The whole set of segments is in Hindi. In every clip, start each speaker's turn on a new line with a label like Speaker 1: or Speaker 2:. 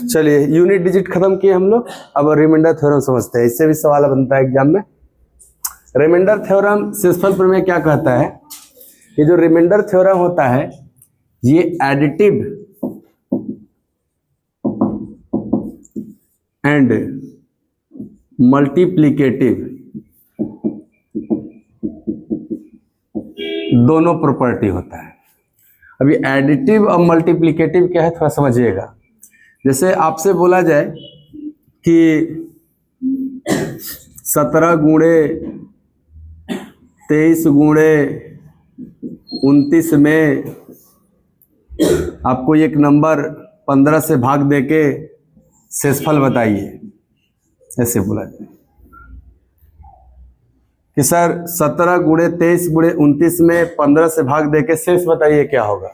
Speaker 1: चलिए यूनिट डिजिट खत्म किए हम लोग, अब रिमाइंडर थ्योरम समझते हैं। इससे भी सवाल बनता है एग्जाम में। रिमाइंडर थ्योरम शेषफल प्रमेय क्या कहता है? ये जो रिमाइंडर थ्योरम होता है ये एडिटिव एंड मल्टीप्लिकेटिव दोनों प्रॉपर्टी होता है। अभी एडिटिव और मल्टीप्लिकेटिव क्या है थोड़ा समझिएगा। जैसे आपसे बोला जाए कि 17 गुणे 23 गुणे 29 में आपको एक नंबर 15 से भाग देके शेषफल बताइए, ऐसे बोला जाए कि सर 17 गुणे 23 गुणे 29 में 15 से भाग देके शेष बताइए क्या होगा।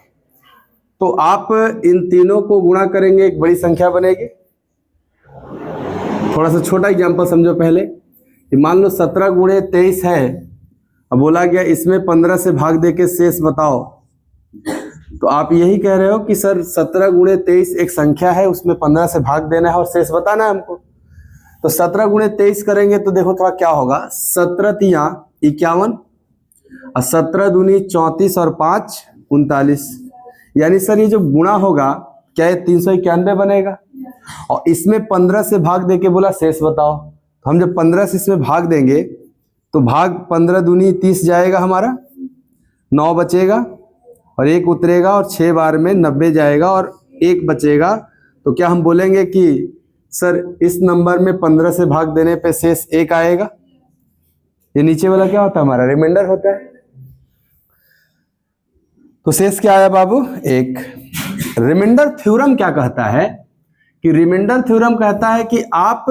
Speaker 1: तो आप इन तीनों को गुणा करेंगे, एक बड़ी संख्या बनेगी। थोड़ा सा छोटा एग्जांपल समझो पहले कि मान लो 17 गुणे 23 है, अब बोला गया इसमें 15 से भाग देके शेष बताओ। तो आप यही कह रहे हो कि सर 17 गुणे 23 एक संख्या है, उसमें 15 से भाग देना है और शेष बताना है हमको। तो 17 गुणे 23 करेंगे तो देखो थोड़ा क्या होगा, 17 तिया 51 और 17 दूनी 34 और 5 39। यानी सर ये जो गुणा होगा क्या ये 391 बनेगा, और इसमें 15 से भाग देके बोला शेष बताओ। तो हम जब 15 से इसमें भाग देंगे तो भाग 15 दूनी 30 जाएगा, हमारा 9 बचेगा और 1 उतरेगा और 6 बार में 90 जाएगा और 1 बचेगा। तो क्या हम बोलेंगे कि सर इस नंबर में 15 से भाग देने पे शेष 1 आएगा। ये नीचे वाला क्या होता है, हमारा रिमाइंडर होता है। तो शेष क्या आया बाबू, 1। रिमाइंडर थ्योरम क्या कहता है कि रिमाइंडर थ्योरम कहता है कि आप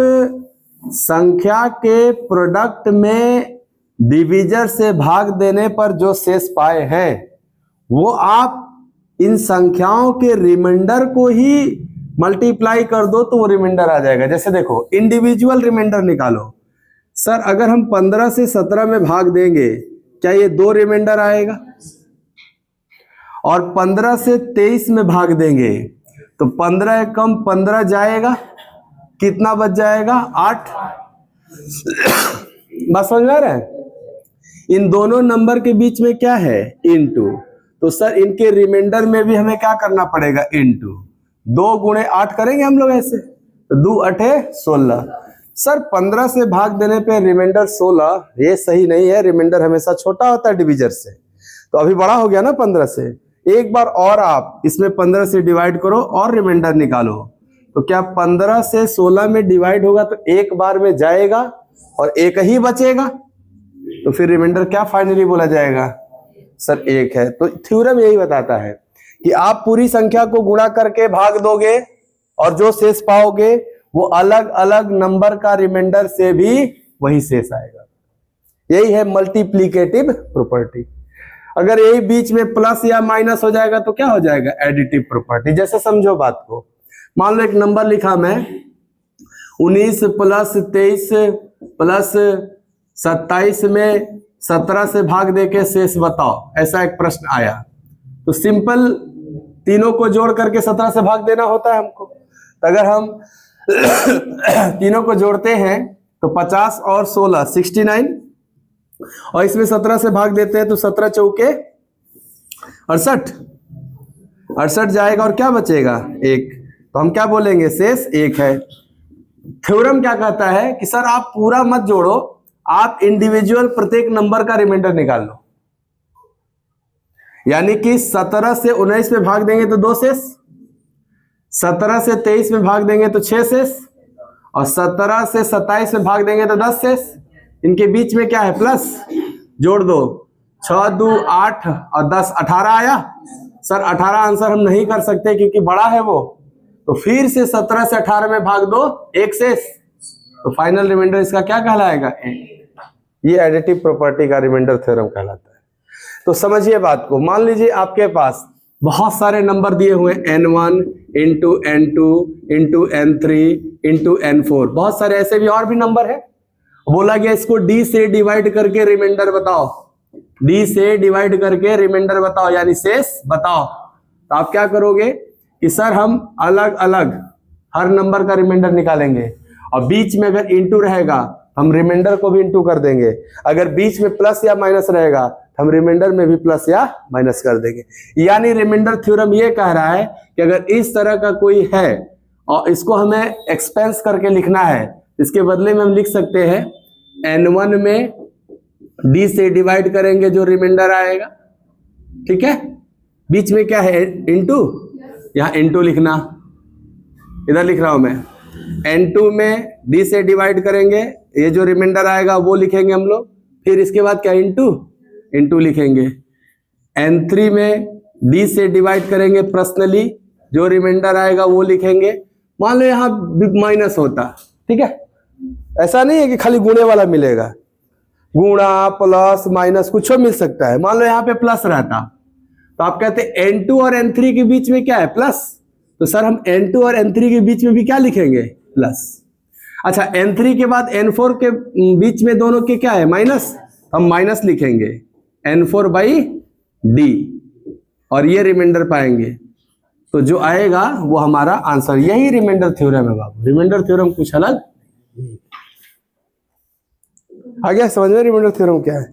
Speaker 1: संख्या के प्रोडक्ट में डिविजर से भाग देने पर जो शेष पाए हैं वो आप इन संख्याओं के रिमाइंडर को ही मल्टीप्लाई कर दो तो वो रिमाइंडर आ जाएगा। जैसे देखो इंडिविजुअल रिमाइंडर निकालो। सर अगर हम 15 से 17 में भाग देंगे क्या ये 2 रिमाइंडर आएगा, और 15 से 23 में भाग देंगे तो 15 कम 15 जाएगा, कितना बच जाएगा, 8। बस समझ में आ रहा है। इन दोनों नंबर के बीच में क्या है, इनटू। तो सर इनके रिमाइंडर में भी हमें क्या करना पड़ेगा, इनटू। 2 गुणे 8 करेंगे हम लोग ऐसे, तो 2 8 16। सर 15 से भाग देने पे रिमाइंडर 16, ये सही नहीं है। रिमाइंडर हमेशा छोटा होता है डिविजर से, तो अभी बड़ा हो गया ना 15 से। एक बार और आप इसमें 15 से डिवाइड करो और रिमाइंडर निकालो, तो क्या 15 से 16 में डिवाइड होगा तो एक बार में जाएगा और 1 ही बचेगा, तो फिर रिमाइंडर क्या फाइनली बोला जाएगा, सर 1 है। तो थ्योरम यही बताता है कि आप पूरी संख्या को गुणा करके भाग दोगे और जो शेष पाओगे वो अलग अलग नंबर का रिमाइंडर से भी वही शेष आएगा। यही है मल्टीप्लिकेटिव प्रॉपर्टी। अगर यही बीच में प्लस या माइनस हो जाएगा तो क्या हो जाएगा, एडिटिव प्रॉपर्टी। जैसे समझो बात को, मान लो एक नंबर लिखा मैं 19 प्लस 23 प्लस 27 में 17 से भाग देके शेष बताओ, ऐसा एक प्रश्न आया। तो सिंपल तीनों को जोड़ करके 17 से भाग देना होता है हमको। तो अगर हम तीनों को जोड़ते हैं तो 50 और 16 69, और इसमें 17 से भाग देते हैं तो 17 चौके 68 जाएगा और क्या बचेगा, 1। तो हम क्या बोलेंगे, शेष 1 है। थ्योरम क्या कहता है कि सर आप पूरा मत जोड़ो, आप इंडिविजुअल प्रत्येक नंबर का रिमाइंडर निकाल लो। यानी कि 17 से 19 में भाग देंगे तो 2 शेष, 17 से 23 में भाग देंगे तो 6 शेष, और 17 से 27 में भाग देंगे तो 10 शेष। इनके बीच में क्या है, प्लस, जोड़ दो, 6 2 8 और 10 18 आया। सर 18 आंसर हम नहीं कर सकते क्योंकि बड़ा है वो, तो फिर से 17 से 18 में भाग दो, 1 शेष। तो फाइनल रिमाइंडर इसका क्या कहलाएगा, 1। ये एडिटिव प्रॉपर्टी का रिमाइंडर थ्योरम कहलाता है। तो समझिए बात को। मान लीजिए आपके पास बहुत सारे नंबर दिए हुए n1 into n2 into n3 into n4, बहुत सारे ऐसे भी और भी नंबर है। बोला गया इसको d से डिवाइड करके रिमाइंडर बताओ, d से डिवाइड करके रिमाइंडर बताओ यानी शेष बताओ। तो आप क्या करोगे कि सर हम अलग अलग हर नंबर का रिमाइंडर निकालेंगे, और बीच में अगर इंटू रहेगा हम रिमाइंडर को भी इंटू कर देंगे, अगर बीच में प्लस या माइनस रहेगा हम रिमाइंडर में भी प्लस या माइनस कर देंगे। यानी रिमाइंडर थ्योरम ये कह रहा है कि अगर इस तरह का कोई है और इसको हमें एक्सपेंस करके लिखना है, इसके बदले में हम लिख सकते हैं n1 में d से डिवाइड करेंगे जो रिमाइंडर आएगा, ठीक है। बीच में क्या है, इंटू, यहाँ इंटू लिखना, इधर लिख रहा हूं मैं, n2 में d से डिवाइड करेंगे, ये जो रिमाइंडर आएगा वो लिखेंगे हम लोग, फिर इसके बाद क्या, इंटू लिखेंगे। n3 में d से डिवाइड करेंगे पर्सनली, जो रिमाइंडर आएगा वो लिखेंगे। मान लो यहाँ माइनस होता, ठीक है, ऐसा नहीं है कि खाली गुणे वाला मिलेगा, गुणा प्लस माइनस कुछ मिल सकता है। मान लो यहाँ पे प्लस रहता तो आप कहते n2 और n3 के बीच में क्या है, प्लस, तो सर हम n2 और n3 के बीच में भी क्या लिखेंगे, प्लस। अच्छा, n3 के बाद n4 के बीच में दोनों के क्या है, माइनस, हम माइनस लिखेंगे n4 बाई d, और ये रिमाइंडर पाएंगे, तो जो आएगा वो हमारा आंसर। यही रिमाइंडर थ्योरम है बाबू, रिमाइंडर थ्योरम कुछ अलग। आ गया समझ में रिमाइंडर थ्योरम क्या है,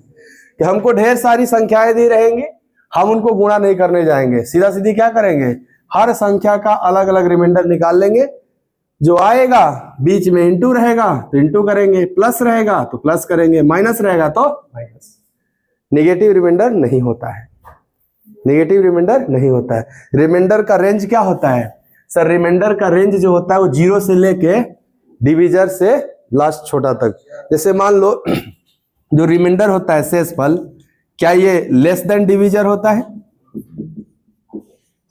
Speaker 1: कि हमको ढेर सारी संख्याएं दी रहेंगे, हम उनको गुणा नहीं करने जाएंगे, सीधा सीधी क्या करेंगे, हर संख्या का अलग अलग रिमाइंडर निकाल लेंगे, जो आएगा बीच में इंटू रहेगा तो इंटू करेंगे, प्लस रहेगा तो प्लस करेंगे, माइनस रहेगा तो माइनस। नेगेटिव रिमाइंडर नहीं होता है, नेगेटिव रिमाइंडर नहीं होता है। रिमाइंडर का रेंज क्या होता है सर, रिमाइंडर का रेंज जो होता है वो 0 से लेके डिविजर से लास्ट छोटा तक। जैसे मान लो जो रिमाइंडर होता है शेषफल, क्या ये लेस देन डिविजर होता है?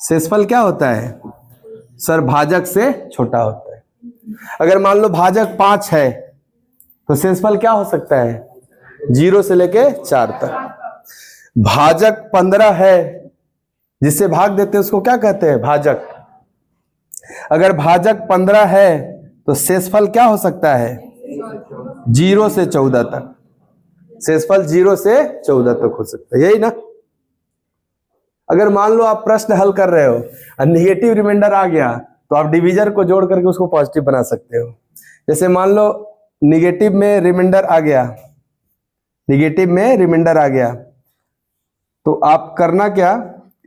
Speaker 1: शेषफल क्या होता है सर, भाजक से छोटा होता है। अगर मान लो भाजक 5 है तो शेषफल क्या हो सकता है, 0 से लेके 4 तक। भाजक 15 है, जिससे भाग देते हैं उसको क्या कहते हैं, भाजक। अगर भाजक 15 है तो शेषफल क्या हो सकता है, 0 से 14 तक। शेषफल 0 से 14 तक हो सकता है, यही ना। अगर मान लो आप प्रश्न हल कर रहे हो और निगेटिव रिमाइंडर आ गया तो आप डिविजर को जोड़ करके उसको पॉजिटिव बना सकते हो। जैसे मान लो निगेटिव में रिमाइंडर आ गया, निगेटिव में रिमाइंडर आ गया तो आप करना क्या,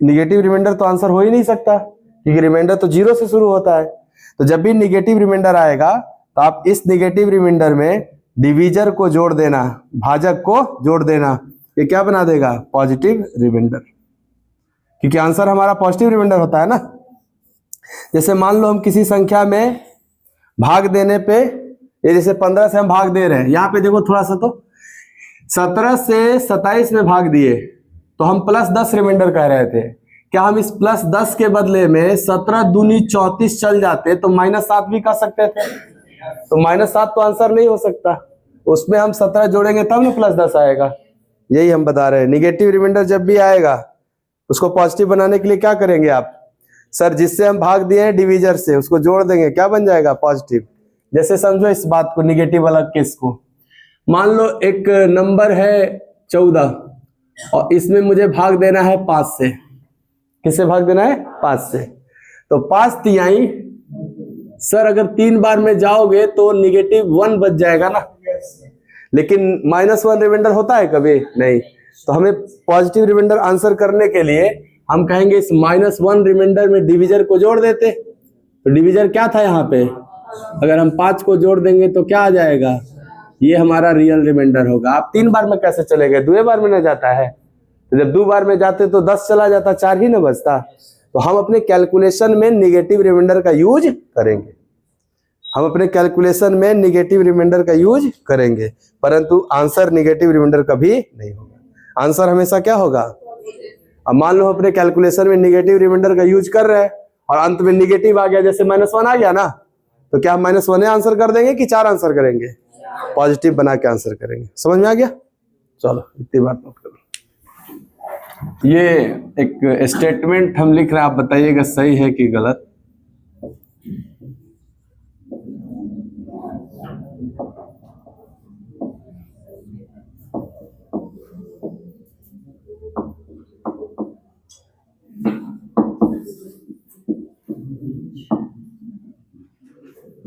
Speaker 1: निगेटिव रिमाइंडर तो आंसर हो ही नहीं सकता क्योंकि रिमाइंडर तो 0 से शुरू होता है। तो जब भी निगेटिव रिमाइंडर आएगा तो आप इस निगेटिव रिमाइंडर में डिविजर को जोड़ देना, भाजक को जोड़ देना, ये क्या बना देगा, पॉजिटिव रिमाइंडर, क्योंकि आंसर हमारा पॉजिटिव रिमाइंडर होता है ना। जैसे मान लो हम किसी संख्या में भाग देने पे, ये जैसे 15 से हम भाग दे रहे हैं, यहाँ पे देखो थोड़ा सा, तो 17 से 27 में भाग दिए तो हम +10 रिमाइंडर कह रहे थे। क्या हम इस +10 के बदले में 17 दूनी 34 चल जाते तो -7 भी कह सकते थे, तो -7 तो आंसर नहीं हो सकता, उसमें हम 17 जोड़ेंगे तब ना +10 आएगा। यही हम बता रहे हैं, निगेटिव रिमाइंडर जब भी आएगा उसको पॉजिटिव बनाने के लिए क्या करेंगे आप, सर जिससे हम भाग दिए हैं डिविजर से उसको जोड़ देंगे, क्या बन जाएगा, पॉजिटिव। जैसे समझो इस बात को, निगेटिव वाला केस को, मान लो एक नंबर है 14 और इसमें मुझे भाग देना है 5 से। किससे भाग देना है, 5 से। तो 5 तिहाई, सर अगर 3 बार में जाओगे तो -1 बच जाएगा ना, लेकिन -1 रिमाइंडर होता है कभी नहीं। तो हमें पॉजिटिव रिमाइंडर आंसर करने के लिए हम कहेंगे इस -1 रिमाइंडर में डिविजर को जोड़ देते। तो डिविजर क्या था यहाँ पे, अगर हम 5 को जोड़ देंगे तो क्या आ जाएगा, ये हमारा रियल रिमाइंडर होगा। आप 3 बार में कैसे चले गए, 2 बार में न जाता है, तो जब 2 बार में जाते तो 10 चला जाता, 4 ही न बचता। तो हम अपने कैलकुलेशन में निगेटिव रिमाइंडर का यूज करेंगे, हम अपने कैलकुलेशन में निगेटिव रिमाइंडर का यूज करेंगे, परंतु आंसर निगेटिव रिमाइंडर कभी नहीं होगा। आंसर हमेशा क्या होगा, अब मान लो अपने कैलकुलेशन में निगेटिव रिमाइंडर का यूज कर रहे हैं और अंत में निगेटिव आ गया, जैसे -1 आ गया ना, तो क्या हम -1 आंसर कर देंगे कि 4 आंसर करेंगे, पॉजिटिव बना के आंसर करेंगे। समझ में आ गया, चलो इतनी बात नोट करो। ये एक स्टेटमेंट हम लिख रहे हैं, आप बताइएगा सही है कि गलत। ये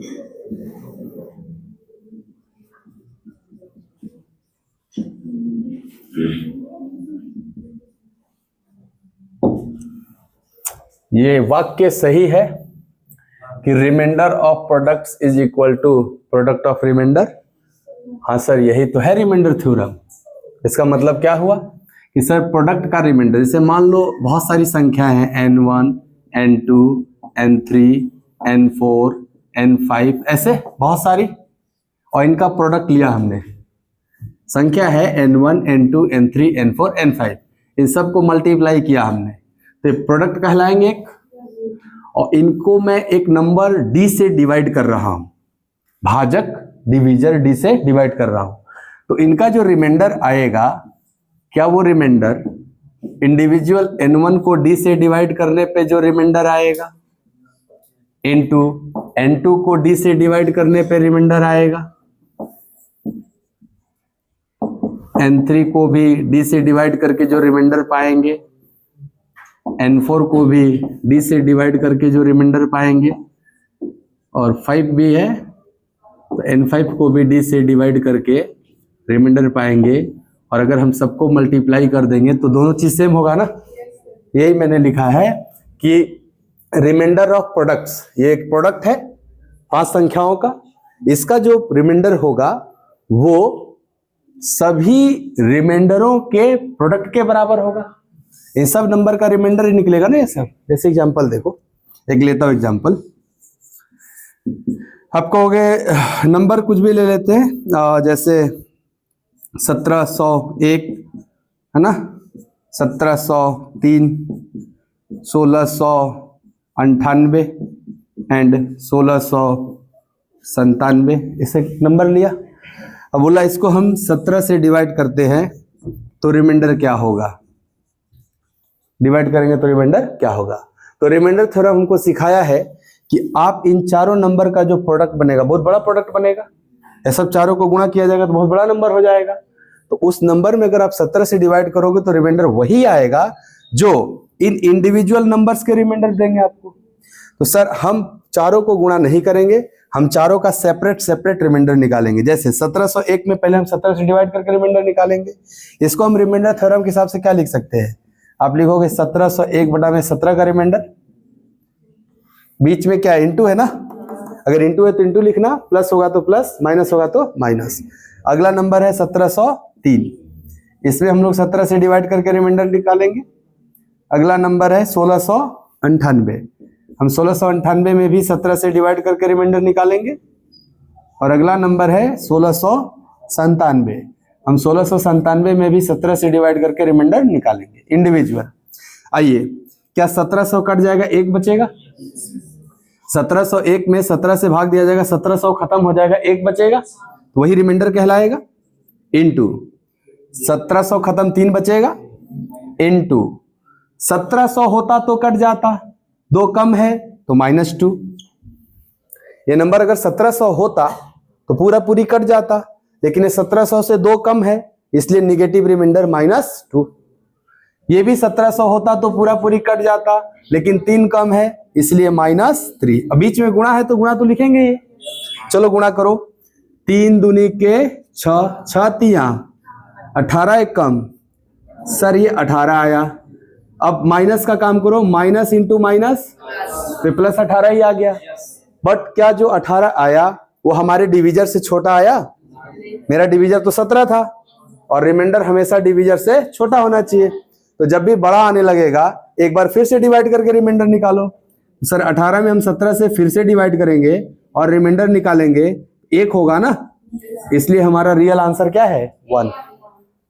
Speaker 1: वाक्य सही है कि reminder of products is equal to product of reminder. हाँ सर, यही तो है रिमाइंडर थ्योरम। इसका मतलब क्या हुआ कि सर प्रोडक्ट का रिमाइंडर, जैसे मान लो बहुत सारी संख्याएं हैं n1, n2, n3, n4, n5, ऐसे बहुत सारी, और इनका प्रोडक्ट लिया हमने। संख्या है n1, n2, n3, n4, n5, इन सबको मल्टीप्लाई किया हमने, तो ये प्रोडक्ट कहलाएंगे एक। और इनको मैं एक नंबर d से डिवाइड कर रहा हूं, भाजक डिविजर d से डिवाइड कर रहा हूं, तो इनका जो रिमाइंडर आएगा, क्या वो रिमाइंडर इंडिविजुअल n1 को d से डिवाइड करने पे जो रिमाइंडर आएगा, n2 को d से डिवाइड करने पे रिमाइंडर आएगा, n3 को भी d से डिवाइड करके जो रिमाइंडर पाएंगे, n4 को भी d से डिवाइड करके जो रिमाइंडर पाएंगे, और 5 भी है तो n5 को भी d से डिवाइड करके रिमाइंडर पाएंगे। और अगर हम सबको मल्टीप्लाई कर देंगे तो दोनों चीज सेम होगा ना। यही मैंने लिखा है कि रिमाइंडर ऑफ प्रोडक्ट्स, ये एक प्रोडक्ट है 5 संख्याओं का, इसका जो रिमाइंडर होगा वो सभी रिमाइंडरों के प्रोडक्ट के बराबर होगा। इन सब नंबर का रिमाइंडर ही निकलेगा ना ये सब। जैसे एग्जांपल देखो, एक लेता हूं एग्जांपल। आप कहोगे नंबर कुछ भी ले लेते हैं, जैसे 1701 है ना, 1703, 1698 एंड 1697, इसे नंबर लिया। अब बोला इसको हम 17 से डिवाइड करते हैं तो रिमाइंडर क्या होगा, डिवाइड करेंगे तो रिमाइंडर क्या होगा। तो रिमाइंडर थ्योरम हमको सिखाया है कि आप इन चारों नंबर का जो प्रोडक्ट बनेगा, बहुत बड़ा प्रोडक्ट बनेगा। ये सब चारों को गुणा किया जाएगा तो बहुत बड़ा नंबर हो जाएगा। तो उस नंबर में अगर आप 17 से डिवाइड करोगे तो रिमाइंडर वही आएगा जो इन इंडिविजुअल नंबर्स के रिमाइंडर देंगे आपको। तो सर हम चारों को गुणा नहीं करेंगे, हम चारों का सेपरेट रिमाइंडर निकालेंगे। जैसे 1701 में पहले हम 17 से डिवाइड करके रिमाइंडर निकालेंगे। इसको हम रिमाइंडर थ्योरम के हिसाब से क्या लिख सकते हैं, आप लिखोगे 1701 बटा में 17 का रिमाइंडर, बीच में क्या इंटू है ना, अगर इंटू है तो इंटू लिखना, प्लस होगा तो प्लस, माइनस होगा तो माइनस। अगला नंबर है 1703, इसमें हम लोग 17 से डिवाइड करके रिमाइंडर निकालेंगे। अगला नंबर है 1698, हम 1698 में भी 17 से डिवाइड करके रिमाइंडर निकालेंगे। और अगला नंबर है 1697, हम 1697 में भी 17 से डिवाइड करके रिमाइंडर निकालेंगे इंडिविजुअल। आइए, क्या 1700 कट जाएगा, एक बचेगा। 1701 में 17 से भाग दिया जाएगा, 1700 खत्म हो जाएगा, एक बचेगा, तो वही रिमाइंडर कहलाएगा। इनटू 1700 खत्म, 3 बचेगा, इनटू 1700 होता तो कट जाता, 2 कम है तो -2। ये नंबर अगर 1700 होता तो पूरा पूरी कट जाता, लेकिन ये 1700 से 2 कम है, इसलिए निगेटिव रिमाइंडर -2। ये भी 1700 होता तो पूरा पूरी कट जाता, लेकिन 3 कम है, इसलिए -3। अब बीच में गुणा है तो गुणा तो लिखेंगे ये। चलो गुणा करो, 3 दूनी के 6, 6 तिया 18, एक कम, सर ये 18 आया। अब माइनस का काम करो, माइनस इंटू माइनस, तो प्लस 18 ही आ गया। बट क्या जो 18 आया वो हमारे डिविजर से छोटा आया? मेरा डिविजर तो 17 था, और रिमाइंडर हमेशा डिविजर से छोटा होना चाहिए। तो जब भी बड़ा आने लगेगा एक बार फिर से डिवाइड करके रिमाइंडर निकालो। सर 18 में हम 17 से फिर से डिवाइड करेंगे और रिमाइंडर निकालेंगे, 1 होगा ना, इसलिए हमारा रियल आंसर क्या है, 1।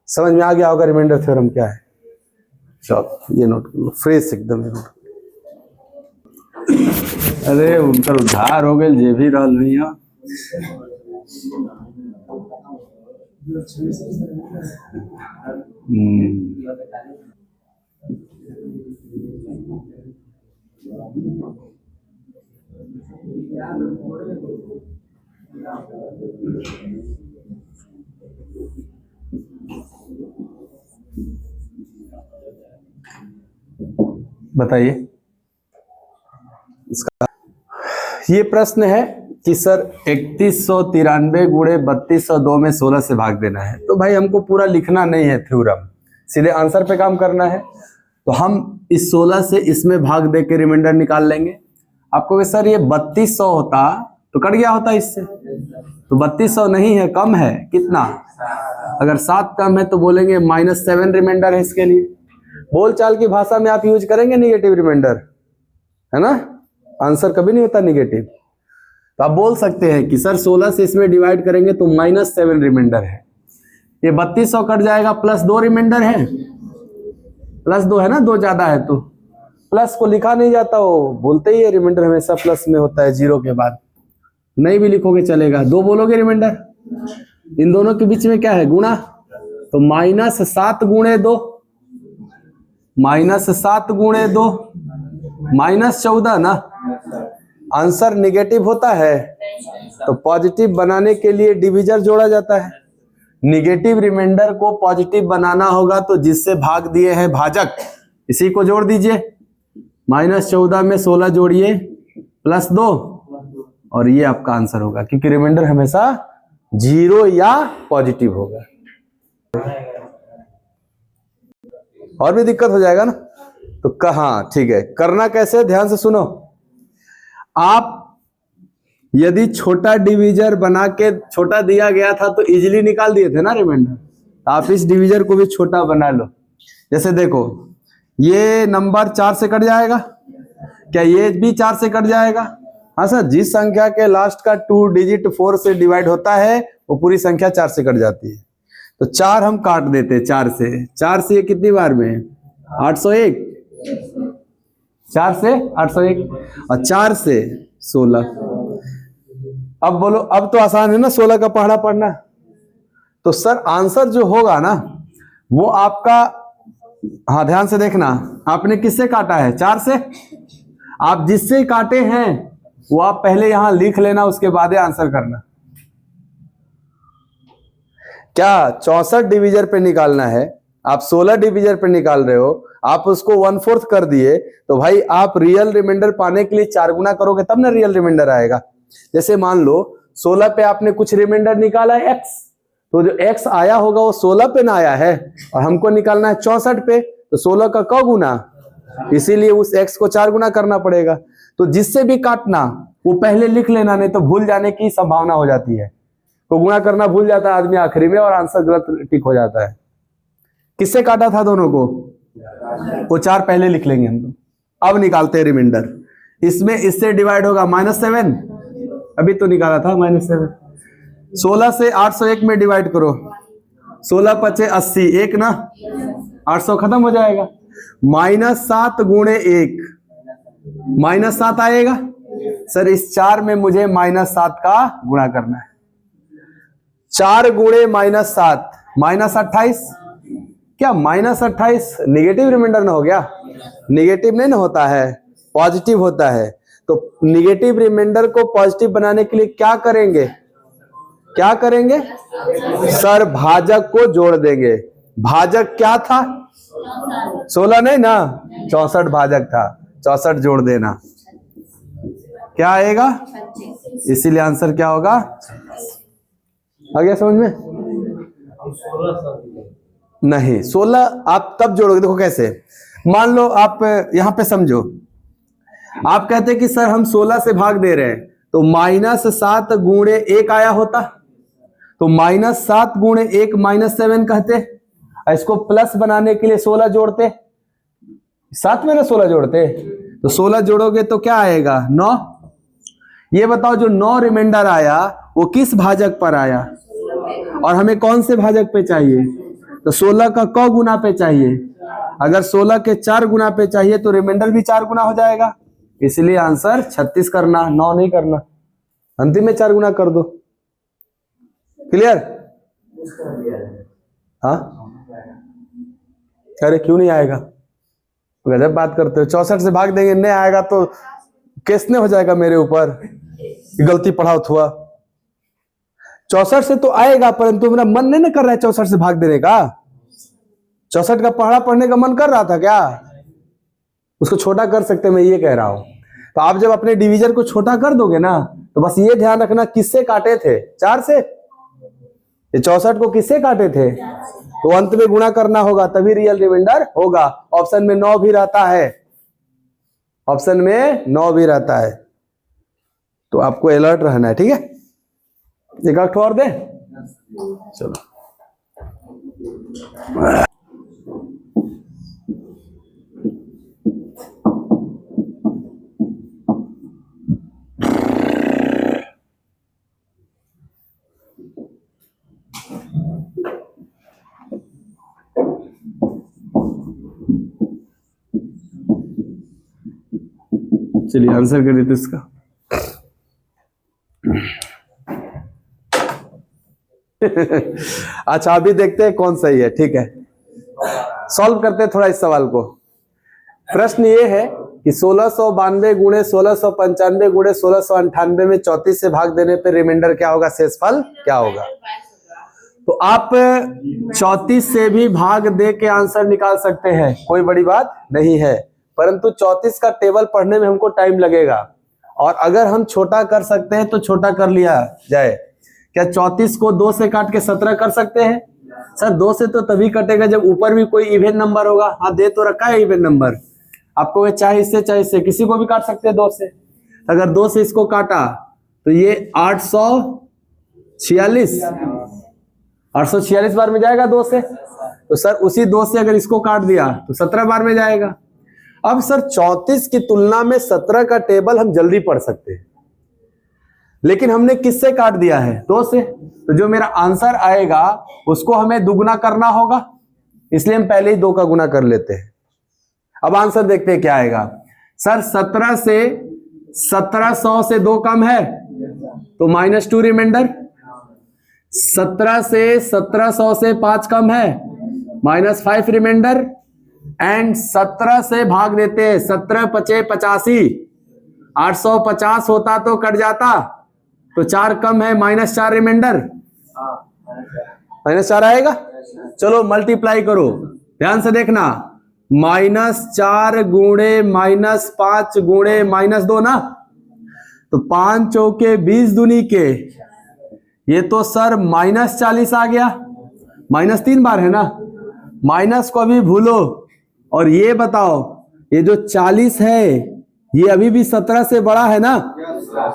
Speaker 1: समझ में आ गया होगा रिमाइंडर थ्योरम क्या है। चलो ये नोट कर लो, फ्रेश एकदम। अरे उनकर उद्धार हो गए, जे भी रहल भैया। बताइए इसका। ये प्रश्न है कि सर 3193 गुणे 3202 में 16 से भाग देना है। तो भाई हमको पूरा लिखना नहीं है थ्योरम, सीधे आंसर पे काम करना है। तो हम इस 16 से इसमें भाग दे के रिमाइंडर निकाल लेंगे। आपको कि सर ये 3200 होता तो कट गया होता इससे, तो 3200 नहीं है, कम है। कितना? अगर 7 कम है तो बोलेंगे -7 रिमाइंडर है इसके लिए। बोलचाल की भाषा में आप यूज करेंगे निगेटिव रिमाइंडर, है ना, आंसर कभी नहीं होता निगेटिव। तो आप बोल सकते हैं कि सर 16 से इसमें डिवाइड करेंगे तो -7 रिमाइंडर है। ये 3200 कट जाएगा, +2 रिमाइंडर है, +2 है ना, 2 ज्यादा है तो प्लस को लिखा नहीं जाता, वो बोलते ही है रिमाइंडर हमेशा प्लस में होता है, 0 के बाद। नहीं भी लिखोगे चलेगा, 2 बोलोगे रिमाइंडर, इन दोनों के बीच में क्या है? गुणा। तो -7 गुणे 2, -7 गुणे 2 -14 ना। आंसर निगेटिव होता है तो पॉजिटिव बनाने के लिए डिविजर जोड़ा जाता है। निगेटिव रिमाइंडर को पॉजिटिव बनाना होगा तो जिससे भाग दिए हैं भाजक, इसी को जोड़ दीजिए। -14 में 16 जोड़िए +2 और ये आपका आंसर होगा, क्योंकि रिमाइंडर हमेशा 0 या पॉजिटिव होगा। और भी दिक्कत हो जाएगा ना, तो कहाँ, ठीक है, करना कैसे, ध्यान से सुनो। आप यदि छोटा डिविजर बना के, छोटा दिया गया था तो इजीली निकाल दिए थे ना रिमाइंडर, आप इस डिविजर को भी छोटा बना लो। जैसे देखो, ये नंबर 4 से कट जाएगा क्या? ये भी 4 से कट जाएगा। हाँ सर, जिस संख्या के लास्ट का 2 डिजिट 4 से डिवाइड होता है वो पूरी संख्या 4 से कट जाती है। तो 4 हम काट देते हैं 4 से। 4 से कितनी बार में? 801। 4 से 801 और 4 से 16। अब बोलो, अब तो आसान है ना 16 का पहाड़ा पढ़ना। तो सर आंसर जो होगा ना वो आपका, हाँ ध्यान से देखना, आपने किससे काटा है? 4 से। आप जिससे काटे हैं वो आप पहले यहां लिख लेना, उसके बाद आंसर करना। क्या 64 डिविजर पे निकालना है, आप 16 डिविजर पे निकाल रहे हो, आप उसको 1/4 कर दिए, तो भाई आप रियल रिमाइंडर पाने के लिए 4 गुना करोगे तब ना रियल रिमाइंडर आएगा। जैसे मान लो 16 पे आपने कुछ रिमाइंडर निकाला है x, तो जो x आया होगा वो 16 पे ना आया है, और हमको निकालना है 64 पे, तो 16 का क गुना, इसीलिए उस x को 4 गुना करना पड़ेगा। तो जिससे भी काटना वो पहले लिख लेना, नहीं तो भूल जाने की संभावना हो जाती है। तो गुणा करना भूल जाता है आदमी आखिरी में और आंसर गलत टिक हो जाता है। किससे काटा था दोनों को? वो 4 पहले लिख लेंगे हम लोग। अब निकालते हैं रिमाइंडर। इसमें इससे डिवाइड होगा -7, अभी तो निकाला था -7। 16 से 801 में डिवाइड करो, 16 × 5 = 80, 1 ना, 800 खत्म हो जाएगा। -7 गुणे 1, -7 आएगा। सर इस 4 में मुझे -7 का गुणा करना है। 4 गुणे -7 -28। क्या -28 निगेटिव रिमाइंडर ना हो गया? निगेटिव नहीं ना होता है, पॉजिटिव होता है। तो निगेटिव रिमाइंडर को पॉजिटिव बनाने के लिए क्या करेंगे? क्या करेंगे सर? भाजक को जोड़ देंगे। भाजक क्या था? 16 नहीं ना, 64 भाजक था, 64 जोड़ देना, क्या आएगा? इसीलिए आंसर क्या होगा? आ गया समझ में? नहीं, 16 आप तब जोड़ोगे, देखो कैसे। मान लो आप यहां पे समझो, आप कहते हैं कि सर हम 16 से भाग दे रहे हैं, तो -7 गुणे 1 आया होता, तो -7 गुणे 1 -7 कहते। इसको प्लस बनाने के लिए 16 जोड़ते, साथ में ना 16 जोड़ते, तो 16 जोड़ोगे तो क्या आएगा? 9। ये बताओ जो 9 रिमाइंडर आया वो किस भाजक पर आया, और हमें कौन से भाजक पे चाहिए? तो 16 का क गुना पे चाहिए। अगर 16 के 4 गुना पे चाहिए तो रिमाइंडर भी 4 गुना हो जाएगा, इसलिए आंसर 36 करना, 9 नहीं करना। अंतिम में 4 गुना कर दो। क्लियर? हाँ, अरे क्यों नहीं आएगा? गजब बात करते हो। 64 से भाग देंगे, नहीं आएगा तो केस नहीं हो जाएगा मेरे ऊपर, गलती पढ़ाओ हुआ। 64 से तो आएगा, परंतु मेरा मन नहीं ना कर रहा है 64 से भाग देने का। 64 का पहाड़ा पढ़ने का मन कर रहा था क्या? उसको छोटा कर सकते, मैं ये कह रहा हूं। तो आप जब अपने डिवीजन को छोटा कर दोगे ना, तो बस ये ध्यान रखना किससे काटे थे, 4 से। ये 64 को किससे काटे थे, तो अंत में गुणा करना होगा तभी रियल रिमाइंडर होगा। ऑप्शन में 9 भी रहता है, ऑप्शन में 9 भी रहता है, तो आपको अलर्ट रहना है, ठीक है। एक आठ और दे, चलो। चलिए आंसर कर देते इसका। अच्छा अभी देखते हैं कौन सही है, ठीक है। सॉल्व करते हैं थोड़ा इस सवाल को। प्रश्न ये है कि 1692 गुणे 1695 गुणे 1698 में 34 से भाग देने पे रिमाइंडर क्या होगा, शेषफल क्या होगा। तो आप 34 से भी भाग दे के आंसर निकाल सकते हैं, कोई बड़ी बात नहीं है, परंतु 34 का टेबल पढ़ने में हमको टाइम लगेगा। और अगर हम छोटा कर सकते हैं तो छोटा कर लिया जाए। क्या 34 को 2 से काट के 17 कर सकते हैं? सर 2 से तो तभी कटेगा जब ऊपर भी कोई इवन नंबर होगा। हाँ दे तो रखा है इवन नंबर, आपको चाहे इससे किसी को भी काट सकते हैं 2 से। अगर 2 से इसको काटा तो ये 846 बार में जाएगा 2 से। तो सर उसी 2 से अगर इसको काट दिया तो 17 बार में जाएगा। अब सर 34 की तुलना में 17 का टेबल हम जल्दी पढ़ सकते हैं, लेकिन हमने किससे काट दिया है, 2 से। तो जो मेरा आंसर आएगा उसको हमें दुगुना करना होगा, इसलिए हम पहले ही 2 का गुना कर लेते हैं। अब आंसर देखते हैं क्या आएगा। सर 17 से 1700 से 2 कम है तो -2 रिमाइंडर। 17 से 1700 से 5 कम है -5 रिमाइंडर। एंड 17 से भाग देते हैं, 17 पचे 85, 850 होता तो कट जाता, तो 4 कम है -4 रिमाइंडर। -4 आएगा। चलो मल्टीप्लाई करो, ध्यान से देखना, -4 गुणे -5 गुणे -2 ना, तो 5 चौके 20 दूनी के, ये तो सर -40 आ गया। -3 बार है ना, माइनस को अभी भूलो। और ये बताओ ये जो 40 है ये अभी भी 17 से बड़ा है ना, तो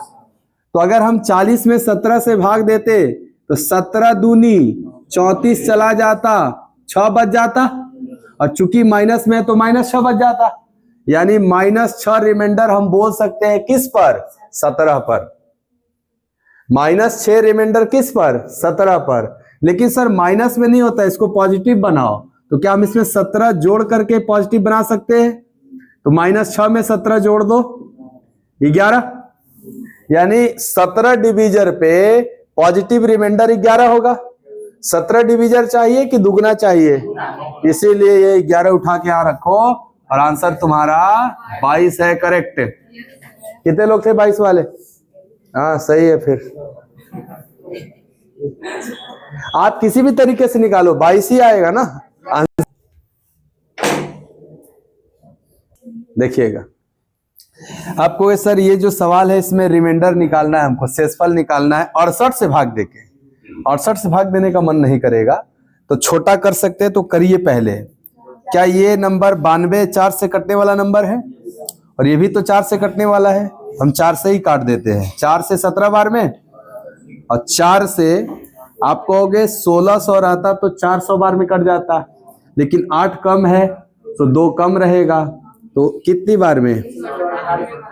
Speaker 1: अगर हम 40 में 17 से भाग देते तो 17 दूनी 34 चला जाता, 6 बच जाता, और चूंकि माइनस में तो -6 बच जाता, यानी -6 रिमाइंडर हम बोल सकते हैं किस पर, 17 पर। -6 रिमाइंडर किस पर, 17 पर। लेकिन सर माइनस में नहीं होता, इसको पॉजिटिव बनाओ, तो क्या हम इसमें 17 जोड़ करके पॉजिटिव बना सकते हैं? तो -6 में 17 जोड़ दो 11, यानी 17 डिवीजर पे पॉजिटिव रिमाइंडर 11 होगा। 17 डिवीजर चाहिए कि दुगना चाहिए, इसीलिए ये 11 उठा के यहां रखो और आंसर तुम्हारा 22 है, करेक्ट। कितने लोग थे 22 वाले? हाँ सही है। फिर आप किसी भी तरीके से निकालो 22 ही आएगा ना। देखिएगा आपको सर ये जो सवाल है इसमें रिमाइंडर निकालना है, हमको शेषफल निकालना है 68 से भाग देके। 68 से भाग देने का मन नहीं करेगा तो छोटा कर सकते हैं, तो करिए पहले। क्या ये नंबर 92 4 से कटने वाला नंबर है, और ये भी तो 4 से कटने वाला है, हम 4 से ही काट देते हैं। 4 से 17 बार में, और 4 से आप कहोगे 1600 रहता तो 400 बार में कट जाता, लेकिन 8 कम है तो 2 कम रहेगा, तो कितनी बार में,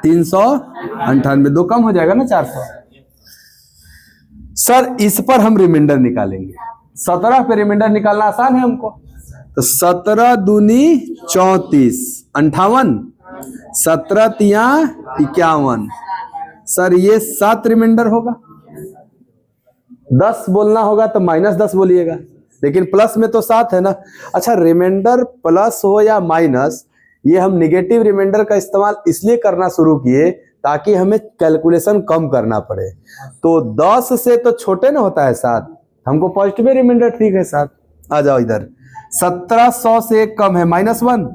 Speaker 1: 398, 2 कम हो जाएगा ना 400। सर इस पर हम रिमाइंडर निकालेंगे, 17 पे रिमाइंडर निकालना आसान है हमको। तो 17 दूनी 34, 58, 17 तिया 51, सर ये 7 रिमाइंडर होगा। 10 बोलना होगा तो -10 बोलिएगा, लेकिन प्लस में तो 7 है ना। अच्छा रिमाइंडर प्लस हो या माइनस, ये हम निगेटिव रिमाइंडर का इस्तेमाल इसलिए करना शुरू किए ताकि हमें कैलकुलेशन कम करना पड़े। तो 10 से तो छोटे ना होता है 7, हमको पॉजिटिव रिमाइंडर ठीक है 7। आ जाओ इधर, 1700 से कम है -1,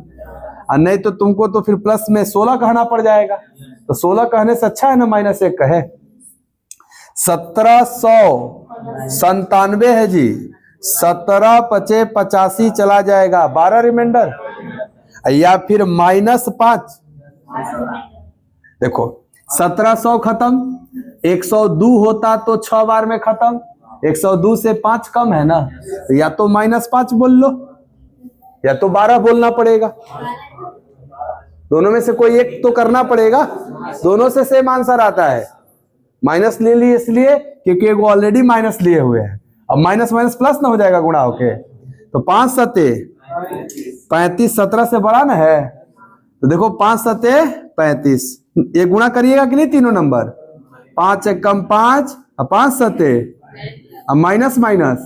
Speaker 1: और नहीं तो तुमको तो फिर प्लस में 16 कहना पड़ जाएगा, तो 16 कहने से अच्छा है ना -1 कहे। 1797 है जी। 17 पचे 85 चला जाएगा, 12 रिमाइंडर, या फिर -5। देखो 1700 खत्म, 102 होता तो 6 बार में खत्म, 102 से 5 कम है ना, तो या तो -5 बोल लो या तो 12 बोलना पड़ेगा। दोनों में से कोई एक तो करना पड़ेगा, दोनों से सेम आंसर आता है। माइनस ले लिए इसलिए क्योंकि वो ऑलरेडी माइनस लिए हुए हैं, अब माइनस माइनस प्लस ना हो जाएगा गुणा होके। तो 5 सते 35 17 से बड़ा ना है, तो देखो 5 सते 35, ये गुणा करिएगा कि नहीं तीनों नंबर, 5 एकम 5 और 5 सते अब माइनस माइनस,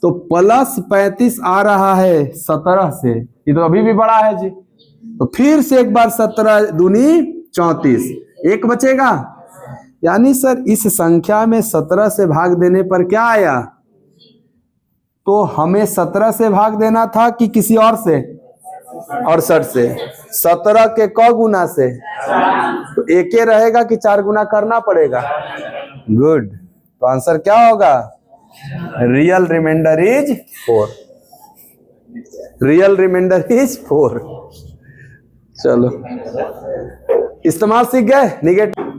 Speaker 1: तो +35 आ रहा है 17 से, ये तो अभी भी बड़ा है जी। तो फिर से एक बार 17 दूनी 34, एक बचेगा। यानी सर इस संख्या में 17 से भाग देने पर क्या आया, तो हमें 17 से भाग देना था कि किसी और से, 68 से। 17 के क गुना से, तो एक ही रहेगा कि 4 गुना करना पड़ेगा। गुड, तो आंसर क्या होगा, real reminder is 4। Real reminder is 4। चलो इस्तेमाल सीख गए। निगेटिव